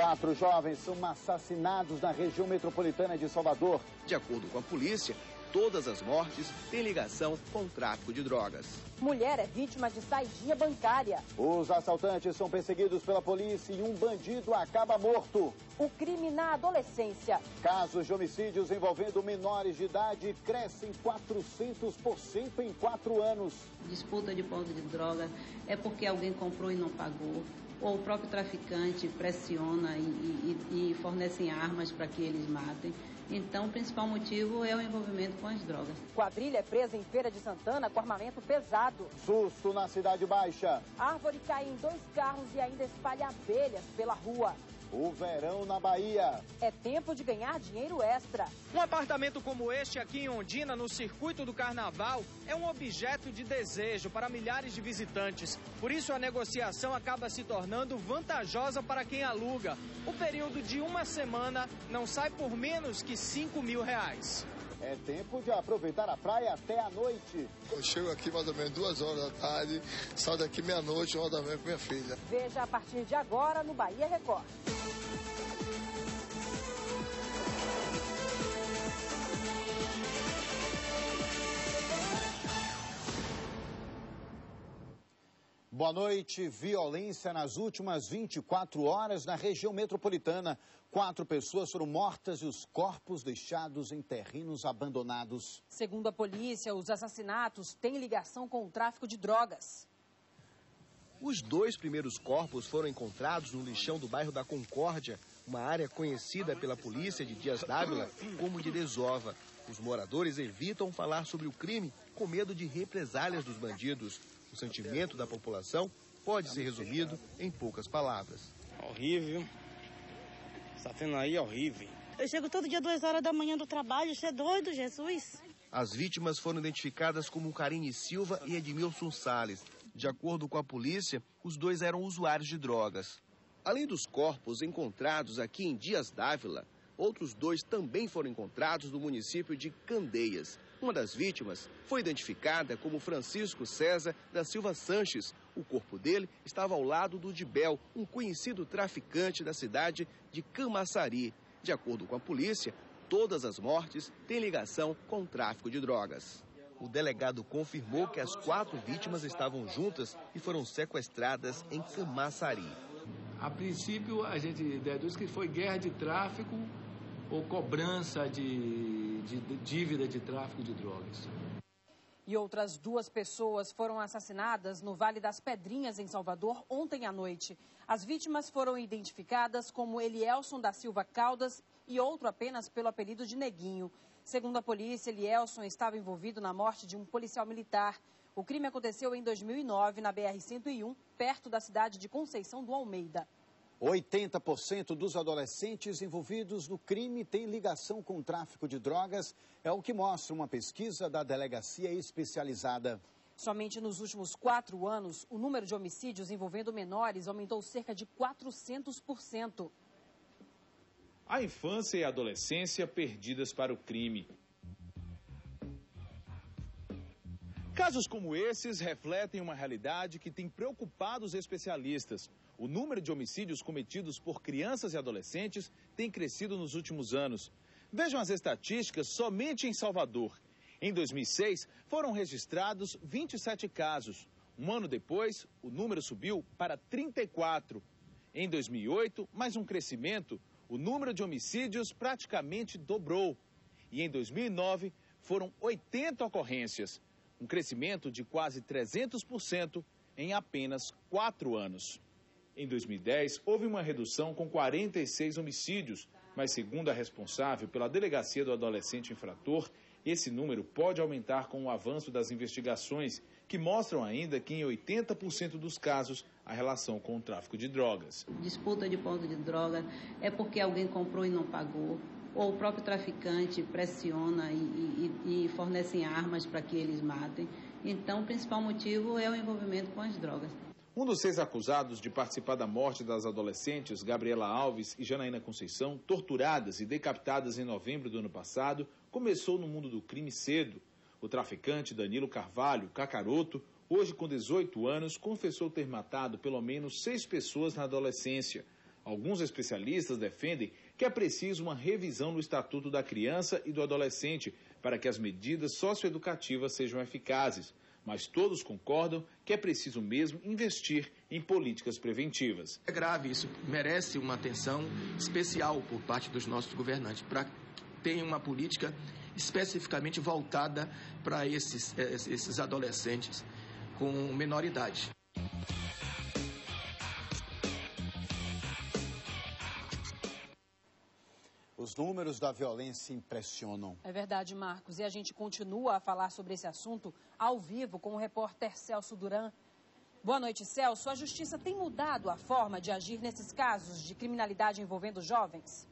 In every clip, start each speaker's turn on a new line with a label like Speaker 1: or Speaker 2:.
Speaker 1: 4 jovens são assassinados na região metropolitana de Salvador.
Speaker 2: De acordo com a polícia, todas as mortes têm ligação com o tráfico de drogas.
Speaker 3: Mulher é vítima de saidinha bancária.
Speaker 1: Os assaltantes são perseguidos pela polícia e um bandido acaba morto.
Speaker 3: O crime na adolescência.
Speaker 1: Casos de homicídios envolvendo menores de idade crescem 400% em 4 anos.
Speaker 4: Disputa de ponto de droga é porque alguém comprou e não pagou, ou o próprio traficante pressiona e fornecem armas para que eles matem. Então, o principal motivo é o envolvimento com as drogas.
Speaker 3: Quadrilha é presa em Feira de Santana com armamento pesado.
Speaker 1: Susto na Cidade Baixa.
Speaker 3: Árvore cai em 2 carros e ainda espalha abelhas pela rua.
Speaker 1: O verão na Bahia.
Speaker 3: É tempo de ganhar dinheiro extra.
Speaker 5: Um apartamento como este aqui em Ondina, no circuito do Carnaval, é um objeto de desejo para milhares de visitantes. Por isso, a negociação acaba se tornando vantajosa para quem aluga. O período de 1 semana não sai por menos que R$5.000.
Speaker 1: É tempo de aproveitar a praia até a noite.
Speaker 6: Eu chego aqui mais ou menos 2 horas da tarde, saio daqui meia-noite, uma da manhã com minha filha.
Speaker 3: Veja a partir de agora no Bahia Record.
Speaker 1: Boa noite. Violência nas últimas 24 horas na região metropolitana. 4 pessoas foram mortas e os corpos deixados em terrenos abandonados.
Speaker 3: Segundo a polícia, os assassinatos têm ligação com o tráfico de drogas.
Speaker 2: Os 2 primeiros corpos foram encontrados no lixão do bairro da Concórdia, uma área conhecida pela polícia de Dias d'Ávila como de desova. Os moradores evitam falar sobre o crime com medo de represálias dos bandidos. O sentimento da população pode ser resumido em poucas palavras.
Speaker 7: Horrível. Essa cena aí é horrível.
Speaker 8: Eu chego todo dia 2 horas da manhã do trabalho, você é doido, Jesus.
Speaker 2: As vítimas foram identificadas como Karine Silva e Edmilson Salles. De acordo com a polícia, os 2 eram usuários de drogas. Além dos corpos encontrados aqui em Dias d'Ávila, outros 2 também foram encontrados no município de Candeias. Uma das vítimas foi identificada como Francisco César da Silva Sanches. O corpo dele estava ao lado do Dibel, um conhecido traficante da cidade de Camaçari. De acordo com a polícia, todas as mortes têm ligação com o tráfico de drogas. O delegado confirmou que as 4 vítimas estavam juntas e foram sequestradas em Camaçari.
Speaker 9: A princípio, a gente deduz que foi guerra de tráfico ou cobrança de dívida de tráfico de drogas.
Speaker 3: E outras 2 pessoas foram assassinadas no Vale das Pedrinhas, em Salvador, ontem à noite. As vítimas foram identificadas como Elielson da Silva Caldas e outro apenas pelo apelido de Neguinho. Segundo a polícia, Elielson estava envolvido na morte de um policial militar. O crime aconteceu em 2009, na BR-101, perto da cidade de Conceição do Almeida.
Speaker 1: 80% dos adolescentes envolvidos no crime têm ligação com o tráfico de drogas, é o que mostra uma pesquisa da Delegacia Especializada.
Speaker 3: Somente nos últimos 4 anos, o número de homicídios envolvendo menores aumentou cerca de 400%.
Speaker 10: A infância e a adolescência perdidas para o crime. Casos como esses refletem uma realidade que tem preocupado os especialistas. O número de homicídios cometidos por crianças e adolescentes tem crescido nos últimos anos. Vejam as estatísticas somente em Salvador. Em 2006, foram registrados 27 casos. Um ano depois, o número subiu para 34. Em 2008, mais um crescimento, o número de homicídios praticamente dobrou. E em 2009, foram 80 ocorrências, um crescimento de quase 300% em apenas 4 anos. Em 2010, houve uma redução com 46 homicídios, mas segundo a responsável pela Delegacia do Adolescente Infrator, esse número pode aumentar com o avanço das investigações, que mostram ainda que em 80% dos casos a relação com o tráfico de drogas.
Speaker 4: Disputa de ponto de droga é porque alguém comprou e não pagou, ou o próprio traficante pressiona e fornecem armas para que eles matem. Então, o principal motivo é o envolvimento com as drogas.
Speaker 10: Um dos 6 acusados de participar da morte das adolescentes, Gabriela Alves e Janaína Conceição, torturadas e decapitadas em novembro do ano passado, começou no mundo do crime cedo. O traficante Danilo Carvalho, Cacaroto, hoje com 18 anos, confessou ter matado pelo menos 6 pessoas na adolescência. Alguns especialistas defendem que é preciso uma revisão no Estatuto da Criança e do Adolescente para que as medidas socioeducativas sejam eficazes. Mas todos concordam que é preciso mesmo investir em políticas preventivas.
Speaker 9: É grave, isso merece uma atenção especial por parte dos nossos governantes, para que tenha uma política especificamente voltada para esses adolescentes com menor idade.
Speaker 1: Os números da violência impressionam.
Speaker 3: É verdade, Marcos. E a gente continua a falar sobre esse assunto ao vivo com o repórter Celso Duran. Boa noite, Celso. A Justiça tem mudado a forma de agir nesses casos de criminalidade envolvendo jovens?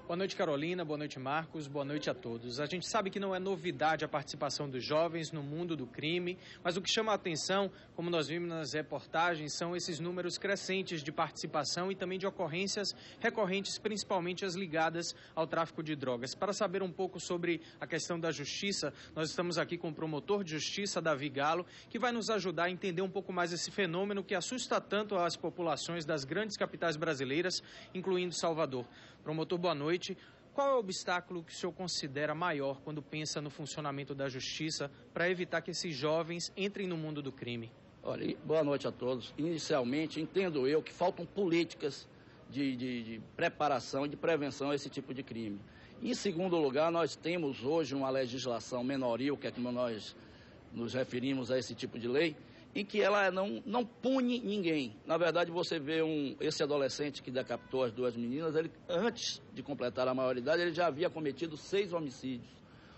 Speaker 5: Boa noite, Carolina. Boa noite, Marcos. Boa noite a todos. A gente sabe que não é novidade a participação dos jovens no mundo do crime, mas o que chama a atenção, como nós vimos nas reportagens, são esses números crescentes de participação e também de ocorrências recorrentes, principalmente as ligadas ao tráfico de drogas. Para saber um pouco sobre a questão da justiça, nós estamos aqui com o promotor de justiça, Davi Galo, que vai nos ajudar a entender um pouco mais esse fenômeno que assusta tanto as populações das grandes capitais brasileiras, incluindo Salvador. Promotor, boa noite. Qual é o obstáculo que o senhor considera maior quando pensa no funcionamento da justiça para evitar que esses jovens entrem no mundo do crime?
Speaker 11: Olha, boa noite a todos. Inicialmente, entendo eu que faltam políticas de preparação e de prevenção a esse tipo de crime. Em segundo lugar, nós temos hoje uma legislação menoril, que é como nós nos referimos a esse tipo de lei, em que ela não pune ninguém. Na verdade, você vê esse adolescente que decapitou as duas meninas, ele, antes de completar a maioridade, ele já havia cometido 6 homicídios.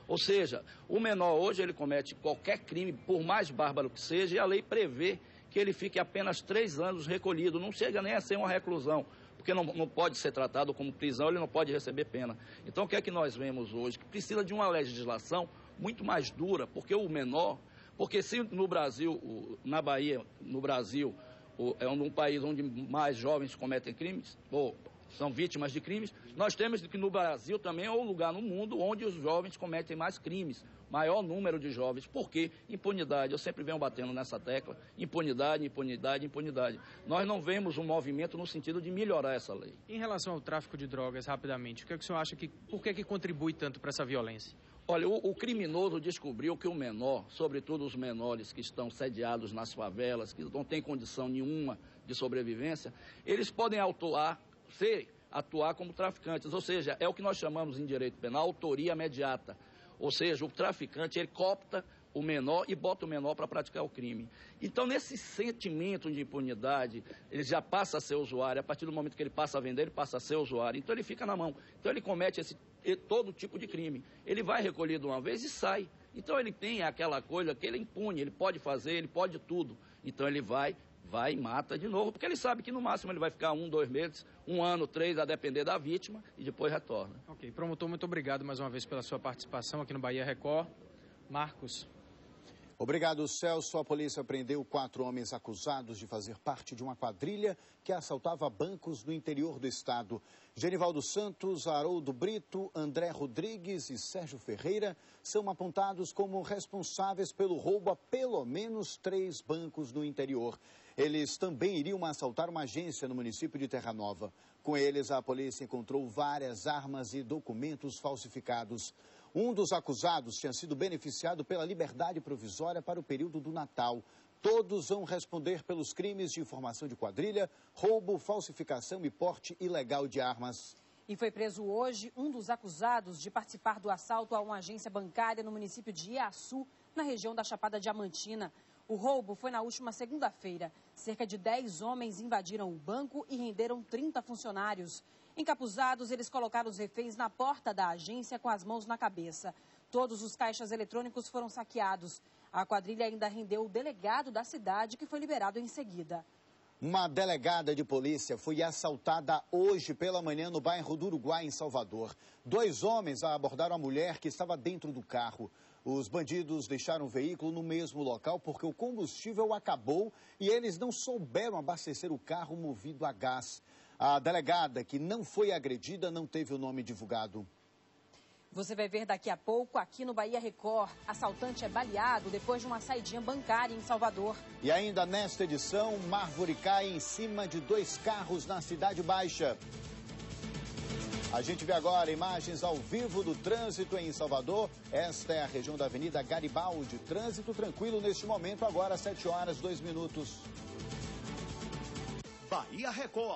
Speaker 11: Ou seja, o menor hoje, ele comete qualquer crime, por mais bárbaro que seja, e a lei prevê que ele fique apenas 3 anos recolhido, não chega nem a ser uma reclusão, porque não pode ser tratado como prisão, ele não pode receber pena. Então, o que é que nós vemos hoje? Que precisa de uma legislação muito mais dura, porque o menor... Porque se no Brasil, na Bahia, no Brasil, é um país onde mais jovens cometem crimes, ou são vítimas de crimes, nós temos que no Brasil também é o lugar no mundo onde os jovens cometem mais crimes, maior número de jovens. Por quê? Impunidade. Eu sempre venho batendo nessa tecla, impunidade, impunidade, impunidade. Nós não vemos um movimento no sentido de melhorar essa lei.
Speaker 5: Em relação ao tráfico de drogas, rapidamente, o que é que o senhor acha por que contribui tanto para essa violência?
Speaker 11: Olha, o criminoso descobriu que o menor, sobretudo os menores que estão sediados nas favelas, que não têm condição nenhuma de sobrevivência, eles podem atuar como traficantes, ou seja, é o que nós chamamos em direito penal autoria imediata. Ou seja, o traficante, ele coopta o menor e bota o menor para praticar o crime. Então, nesse sentimento de impunidade, ele já passa a ser usuário. A partir do momento que ele passa a vender, ele passa a ser usuário. Então, ele fica na mão. Então, ele comete todo tipo de crime. Ele vai recolhido uma vez e sai. Então, ele tem aquela coisa que ele é impune, ele pode fazer, ele pode tudo. Então, ele vai e mata de novo, porque ele sabe que no máximo ele vai ficar 1, 2 meses, 1 ano, 3, a depender da vítima, e depois retorna.
Speaker 5: Ok, promotor, muito obrigado mais uma vez pela sua participação aqui no Bahia Record. Marcos.
Speaker 1: Obrigado, Celso. A polícia prendeu 4 homens acusados de fazer parte de uma quadrilha que assaltava bancos no interior do estado. Genivaldo Santos, Haroldo Brito, André Rodrigues e Sérgio Ferreira são apontados como responsáveis pelo roubo a pelo menos 3 bancos no interior. Eles também iriam assaltar uma agência no município de Terra Nova. Com eles, a polícia encontrou várias armas e documentos falsificados. Um dos acusados tinha sido beneficiado pela liberdade provisória para o período do Natal. Todos vão responder pelos crimes de informação de quadrilha, roubo, falsificação e porte ilegal de armas.
Speaker 3: E foi preso hoje um dos acusados de participar do assalto a uma agência bancária no município de Iaçu, na região da Chapada Diamantina. O roubo foi na última segunda-feira. Cerca de 10 homens invadiram o banco e renderam 30 funcionários. Encapuzados, eles colocaram os reféns na porta da agência com as mãos na cabeça. Todos os caixas eletrônicos foram saqueados. A quadrilha ainda rendeu o delegado da cidade, que foi liberado em seguida.
Speaker 1: Uma delegada de polícia foi assaltada hoje pela manhã no bairro do Uruguai, em Salvador. 2 homens abordaram a mulher que estava dentro do carro. Os bandidos deixaram o veículo no mesmo local porque o combustível acabou e eles não souberam abastecer o carro movido a gás. A delegada, que não foi agredida, não teve o nome divulgado.
Speaker 3: Você vai ver daqui a pouco aqui no Bahia Record. Assaltante é baleado depois de uma saidinha bancária em Salvador.
Speaker 1: E ainda nesta edição, uma árvore cai em cima de 2 carros na Cidade Baixa. A gente vê agora imagens ao vivo do trânsito em Salvador. Esta é a região da Avenida Garibaldi. Trânsito tranquilo neste momento, agora 7 horas 2 minutos.
Speaker 12: Bahia Record.